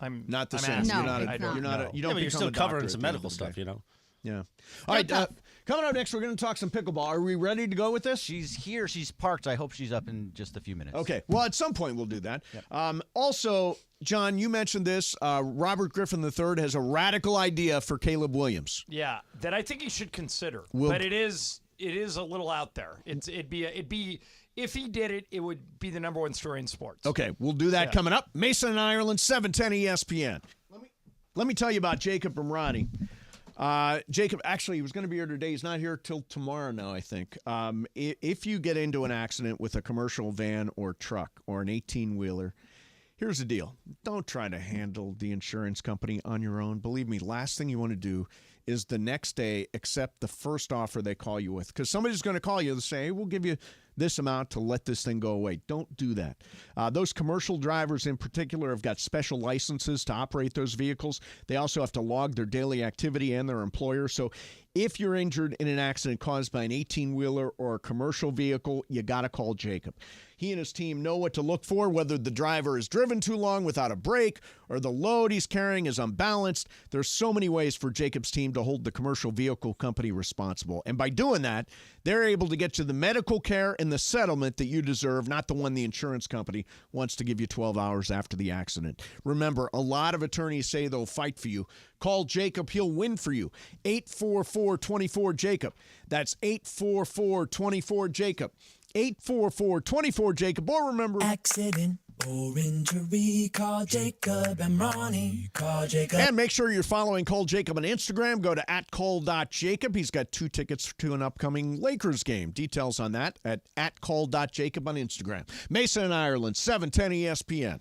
Not the I'm same. asking. You're not. I don't You're not. know. You don't. But you're become still a doctor covering at some the end medical of the stuff, day. you know. Yeah. All right. Coming up next, we're going to talk some pickleball. Are we ready to go with this? She's here. She's parked. I hope she's up in just a few minutes. Okay. Well, at some point we'll do that. Yep. Also, John, you mentioned this. Robert Griffin III has a radical idea for Caleb Williams. Yeah, that I think he should consider. But it is a little out there. It'd be if he did it, it would be the number one story in sports. Okay, we'll do that coming up. Mason and Ireland, 710 ESPN. Let me tell you about Jacob and Ronnie. Jacob, actually, he was going to be here today. He's not here till tomorrow now, I think. If you get into an accident with a commercial van or truck or an 18-wheeler, here's the deal. Don't try to handle the insurance company on your own. Believe me, last thing you want to do is the next day accept the first offer they call you with. Because somebody's going to call you and say, hey, we'll give you this amount to let this thing go away. Don't do that. Those commercial drivers in particular have got special licenses to operate those vehicles. They also have to log their daily activity and their employer. So if you're injured in an accident caused by an 18-wheeler or a commercial vehicle, you got to call Jacob. He and his team know what to look for, whether the driver is driven too long without a brake or the load he's carrying is unbalanced. There's so many ways for Jacob's team to hold the commercial vehicle company responsible. And by doing that, they're able to get you the medical care and the settlement that you deserve, not the one the insurance company wants to give you 12 hours after the accident. Remember, a lot of attorneys say they'll fight for you. Call Jacob. He'll win for you. 844-24-JACOB. That's 844-24-JACOB. 844-24-JACOB. Or remember, accident or injury, call Jacob and Ronnie. Call Jacob. And make sure you're following Call Jacob on Instagram. Go to @call.jacob. He's got 2 tickets to an upcoming Lakers game. Details on that at @call.jacob on Instagram. Mason and Ireland, 710 ESPN.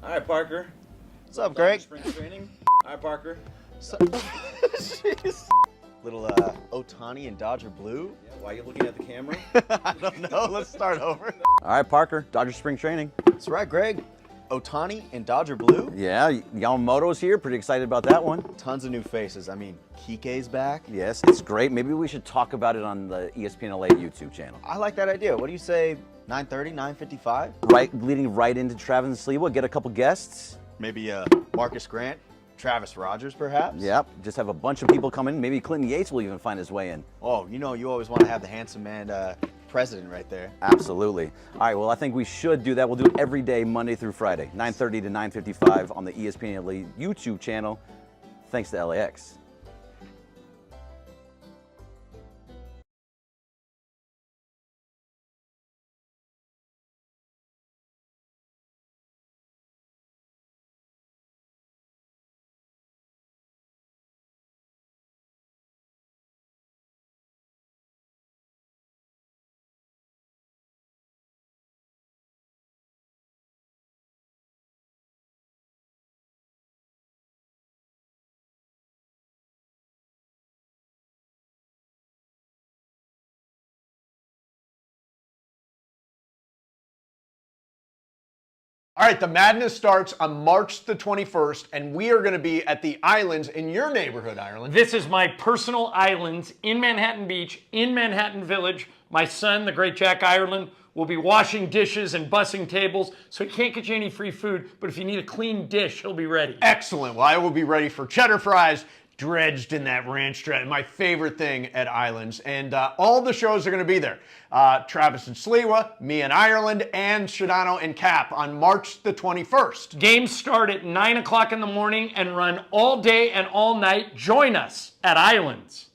All right, Parker. What's up, Greg? Spring training. All right, Parker. Jeez. Little Otani and Dodger blue. Yeah, why are you looking at the camera? I don't know. Let's start over. All right, Parker. Dodger spring training. That's right, Greg. Otani and Dodger blue. Yeah, Yamamoto's here. Pretty excited about that one. Tons of new faces. I mean, Kike's back. Yes, it's great. Maybe we should talk about it on the ESPN LA YouTube channel. I like that idea. What do you say, 9:30, 9:55? Right, leading right into Travis and Sliwa. Get a couple guests. Maybe Marcus Grant, Travis Rogers, perhaps? Yep, just have a bunch of people come in. Maybe Clinton Yates will even find his way in. Oh, you know, you always want to have the handsome man president right there. Absolutely. All right, well, I think we should do that. We'll do it every day, Monday through Friday, 9:30 to 9:55 on the ESPN LA YouTube channel. Thanks to LAX. All right, the madness starts on March the 21st, and we are going to be at the Islands in your neighborhood, Ireland. This is my personal islands in Manhattan Beach, in Manhattan Village. My son, the great Jack Ireland, will be washing dishes and bussing tables, so he can't get you any free food, but if you need a clean dish, he'll be ready. Excellent. Well, I will be ready for cheddar fries, dredged in that ranch dressing, my favorite thing at Islands. And all the shows are going to be there. Travis and Sliwa, me and Ireland, and Shadano and Cap on March the 21st. Games start at 9 o'clock in the morning and run all day and all night. Join us at Islands.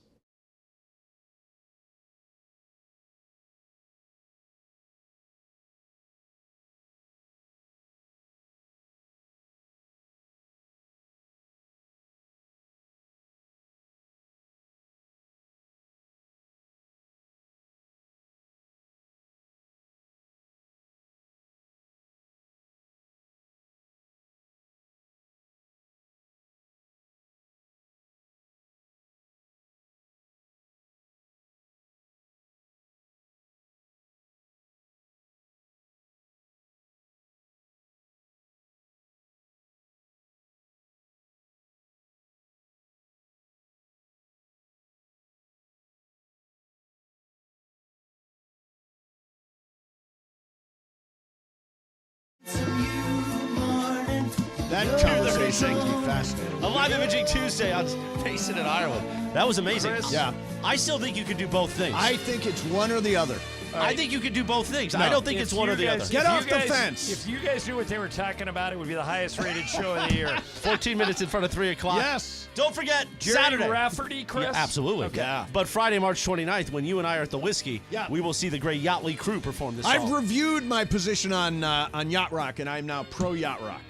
That conversation will be fascinating. A live imaging Tuesday on Mason in Ireland. That was amazing. Chris? Yeah. I still think you could do both things. I think it's one or the other. I think you could do both things. I don't think it's one or the other. Get off the fence. If you guys knew what they were talking about, it would be the highest rated show of the year. 14 minutes in front of 3 o'clock. Yes. Don't forget, Jerry Saturday. Rafferty, Chris? Yeah, absolutely. Okay. Yeah. But Friday, March 29th, when you and I are at the Whiskey, Yeah. we will see the great Yachtly crew perform this I've song. reviewed my position on Yacht Rock, and I'm now pro Yacht Rock.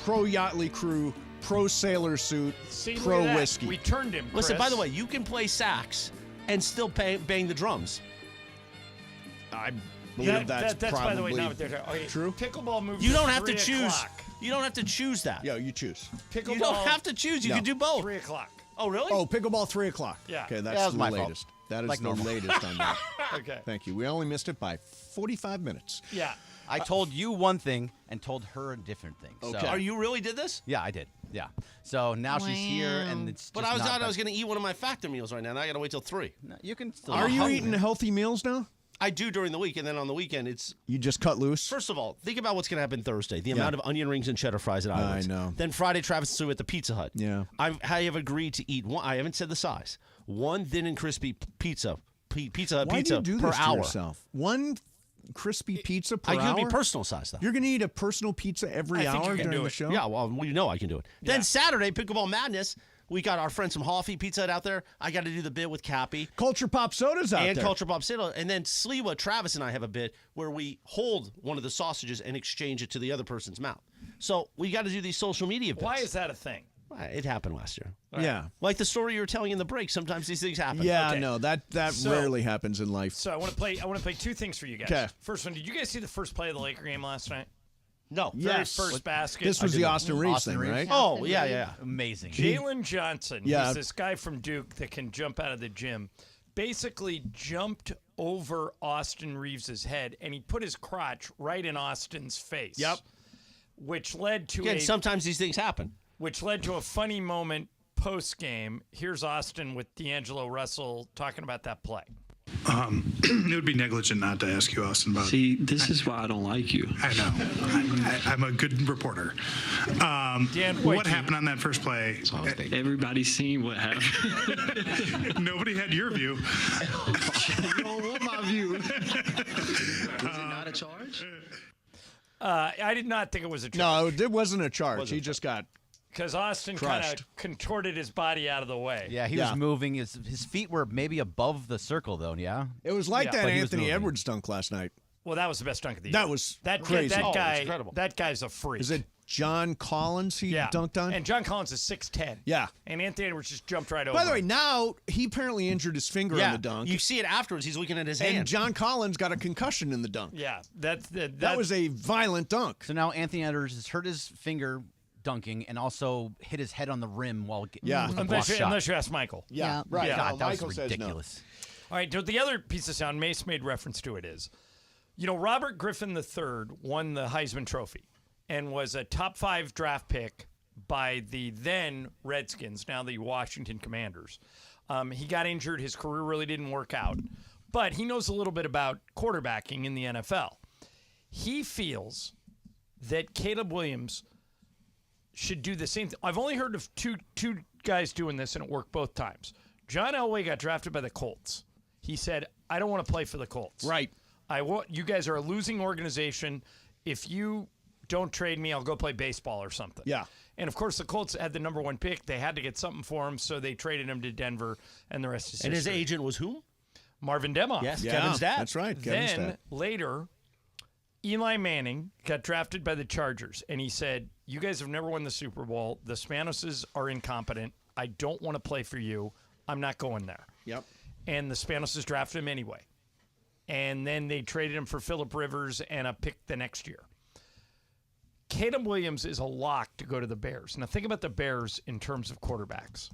Pro Yachtly crew, pro sailor suit, See, look pro at that. whiskey. We turned him, Chris. Listen, by the way, you can play sax and still bang the drums. I believe that's by probably the way, not what they're talking. Okay, true. Pickleball moves You at don't have to 3 choose. o'clock. You don't have to choose that. Yeah, you choose. Pickleball, You don't have to choose. You No. can do both. 3 o'clock. Oh, really? Oh, pickleball 3 o'clock. Yeah. Okay, Yeah, that's that was the my fault. latest. That is Like the normal. latest on that. Okay. Thank you. We only missed it by 45 minutes. Yeah. I told you one thing and told her a different thing. So, Okay. Are you really did this? Yeah, I did. Yeah. So now she's here, and it's. But just I was not out. I that- was going to eat one of my factor meals right now. And I got to wait till 3. No, you can still. Are you hungry. eating healthy meals now? I do during the week, and then on the weekend, it's You just cut loose? first of all, think about what's going to happen Thursday. The amount of onion rings and cheddar fries at Islands. know. Then Friday, Travis and Sue at the Pizza Hut. Yeah. I have agreed to eat one. I haven't said the size. One thin and crispy pizza. Pizza Hut Why pizza do you do per this to hour. yourself? One crispy pizza per I can hour? be personal size though. You're going to eat a personal pizza every I think you hour can during do the it. show? Yeah, well, you know I can do it. Then Saturday, Pickleball Madness. We got our friends from Hoffy Pizza Hut out there. I got to do the bit with Cappy. Culture Pop Soda's out And there. Culture Bob Siddle. And then Sliwa, Travis, and I have a bit where we hold one of the sausages and exchange it to the other person's mouth. So we got to do these social media bits. Why is that a thing? It happened last year. Yeah. Like the story you were telling in the break. Sometimes these things happen. Yeah, Okay. no, that So- rarely happens in life. So I want to play two things for you guys. 'Kay. First one, did you guys see the first play of the Laker game last night? No. Yes. First basket. This was the Austin Reeves thing, right? Oh, yeah. Amazing. Jalen Johnson, Yeah. he's this guy from Duke that can jump out of the gym, basically jumped over Austin Reeves' head, and he put his crotch right in Austin's face. Yep. Which led to Again, sometimes these things happen. a funny moment post game. Here's Austin with D'Angelo Russell talking about that play. It would be negligent not to ask you, Austin, about. See, this is why I don't like you. I know. I'm a good reporter. Dan, what happened on that first play? Everybody's seen what happened. Nobody had your view. You don't want my view. Was it not a charge? I did not think it was a No, it wasn't a charge. He just got because Austin kind crushed. of contorted his body out of the way. Yeah, he Yeah. was moving. His feet were maybe above the circle, though. Yeah. It was like Yeah, that but he was Anthony moving. Edwards dunk last night. Well, that was the best dunk of the year. That was crazy. That Oh, it's guy, incredible. that guy's a freak. Is it John Collins he dunked on? And John Collins is 6'10". Yeah. And Anthony Edwards just jumped right over. By the way, him. now he apparently injured his finger on the dunk. You see it afterwards. He's looking at his and hand. John Collins got a concussion in the dunk. Yeah, That was a violent dunk. So now Anthony Edwards has hurt his finger dunking and also hit his head on the rim while getting Yeah. with a block shot. unless you ask Michael. Yeah, right. Yeah. No, God, that Michael was says no. ridiculous. All right, the other piece of sound Mace made reference to it is, Robert Griffin III won the Heisman Trophy. and was a top 5 draft pick by the then Redskins, now the Washington Commanders. He got injured. His career really didn't work out. But he knows a little bit about quarterbacking in the NFL. He feels that Caleb Williams should do the same thing. I've only heard of two guys doing this, and it worked both times. John Elway got drafted by the Colts. He said, I don't want to play for the Colts. Right. You guys are a losing organization. If you don't trade me, I'll go play baseball or something. Yeah. And, of course, the Colts had the number 1 pick. They had to get something for him, so they traded him to Denver, and the rest is history. And his agent was who? Marvin Demoff. Yes, Yeah, Kevin's dad. that's right. Kevin's Then, dad. later, Eli Manning got drafted by the Chargers, and he said, you guys have never won the Super Bowl. The Spanoses are incompetent. I don't want to play for you. I'm not going there. Yep. And the Spanoses drafted him anyway. And then they traded him for Phillip Rivers and a pick the next year. Caleb Williams is a lock to go to the Bears. Now, think about the Bears in terms of quarterbacks.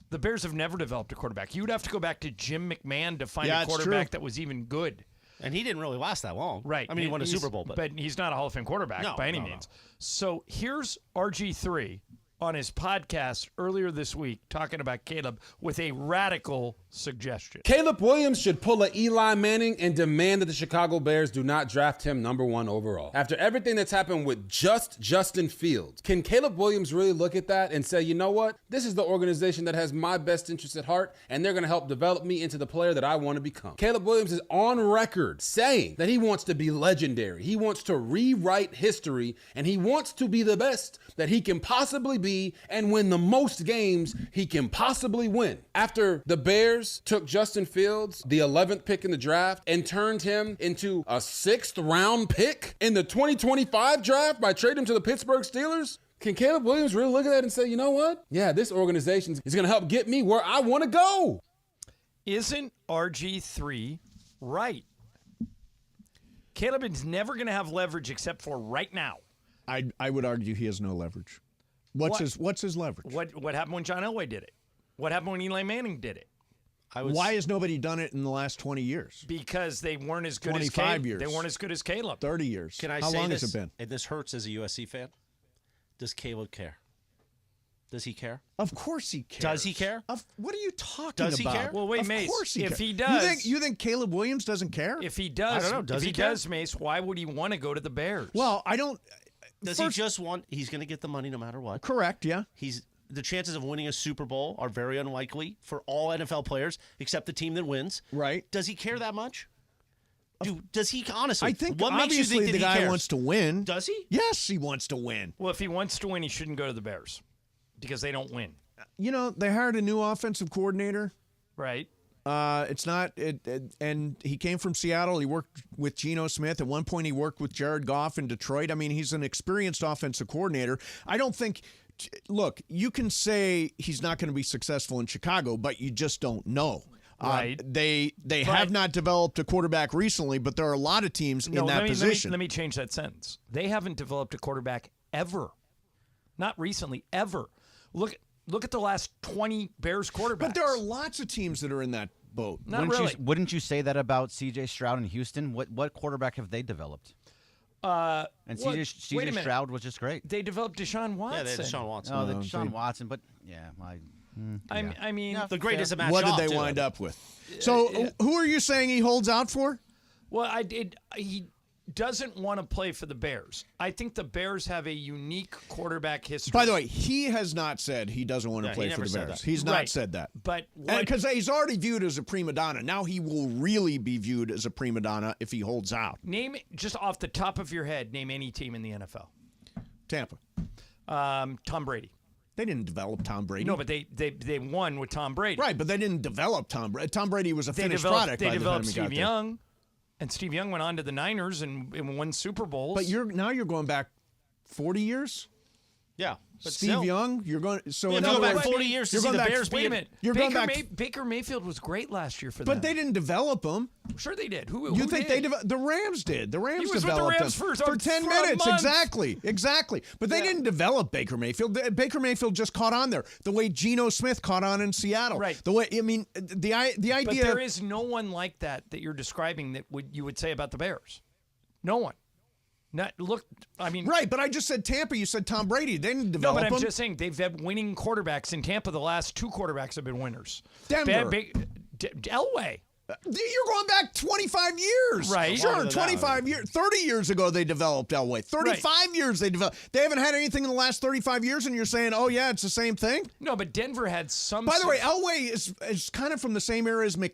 The Bears have never developed a quarterback. You would have to go back to Jim McMahon to find a quarterback that was even good. And he didn't really last that long. Right. I mean, he won a Super Bowl. But he's not a Hall of Fame quarterback by any means. So here's RG3 on his podcast earlier this week talking about Caleb with a radical suggestion. Caleb Williams should pull a Eli Manning and demand that the Chicago Bears do not draft him number 1 overall. After everything that's happened with Justin Fields, can Caleb Williams really look at that and say, you know what? This is the organization that has my best interests at heart, and they're going to help develop me into the player that I want to become. Caleb Williams is on record saying that he wants to be legendary. He wants to rewrite history, and he wants to be the best that he can possibly be and win the most games he can possibly win. After the Bears took Justin Fields, the 11th pick in the draft, and turned him into a 6th round pick in the 2025 draft by trading him to the Pittsburgh Steelers, can Caleb Williams really look at that and say, you know what? Yeah, this organization is going to help get me where I want to go. Isn't RG3 right? Caleb is never going to have leverage except for right now. I would argue he has no leverage. What's his leverage? What happened when John Elway did it? What happened when Eli Manning did it? Why has nobody done it in the last 20 years? Because they weren't as good as 25 Caleb. years. They weren't as good as Caleb. 30 years. Can I How say long this? has it been? And this hurts as a USC fan. Does Caleb care? Does he care? Of course he cares. Does he care? What are you talking about? Does he care? Well, wait, of Mace. course he If cares. he does, you think Caleb Williams doesn't care? if he does, I don't know. Does if he care? does, Mace, why would he want to go to the Bears? Well, I don't. Does he just want? He's going to get the money no matter what. Correct. Yeah. The chances of winning a Super Bowl are very unlikely for all NFL players except the team that wins. Right. Does he care that much? Does he honestly? I think what makes you obviously think that the he guy cares? wants to win. Does he? Yes, he wants to win. Well, if he wants to win, he shouldn't go to the Bears because they don't win. You know, they hired a new offensive coordinator. Right. It's not, and he came from Seattle. He worked with Geno Smith. At one point, he worked with Jared Goff in Detroit. I mean, he's an experienced offensive coordinator. I don't think. Look, you can say he's not going to be successful in Chicago, but you just don't know. Right. They have not developed a quarterback recently, but there are a lot of teams in that position. Let me change that sentence. They haven't developed a quarterback ever. Not recently, ever. Look at the last 20 Bears quarterbacks. But there are lots of teams that are in that boat. Not really. Wouldn't you say that about C.J. Stroud in Houston? What quarterback have they developed? And C.J. Stroud was just great. They developed Deshaun Watson. Yeah, they had Deshaun Watson. Oh, Deshaun Watson, but yeah, I mean, the greatest of match. What did they wind up with? So, who are you saying he holds out for? Well, he doesn't want to play for the Bears. I think the Bears have a unique quarterback history. By the way, he has not said he doesn't want to play for the Bears. He's not said that. But because he's already viewed as a prima donna. Now he will really be viewed as a prima donna if he holds out. Name, just off the top of your head, name any team in the NFL. Tampa. Tom Brady. They didn't develop Tom Brady. No, but they won with Tom Brady. Right, but they didn't develop Tom Brady. Tom Brady was a finished product by the time he got there. They developed Steve Young. And Steve Young went on to the Niners and won Super Bowls. But you're going back 40 years? Yeah. But Steve Young, you're going. So in other go back words, 40 years to see the Bears. Wait a minute. You're going back. Baker Mayfield was great last year for them. But they didn't develop him. Sure, they did. Who think did? The Rams did? The Rams He was developed with the Rams him for 10 minutes. months. Exactly. But they didn't develop Baker Mayfield. Baker Mayfield just caught on there the way Geno Smith caught on in Seattle. Right. The way the idea. But there is no one like that you're describing that you would say about the Bears. No one. Right, but I just said Tampa. You said Tom Brady. They didn't No, develop but I'm them. just saying they've had winning quarterbacks in Tampa. The last 2 quarterbacks have been winners. Denver. Elway. You're going back 25 years. Right. Sure, 25 years. 30 years ago, they developed Elway. 35 years they developed. They haven't had anything in the last 35 years, and you're saying, oh, yeah, it's the same thing? No, but Denver had some. By the way, Elway is kind of from the same era as McMahon.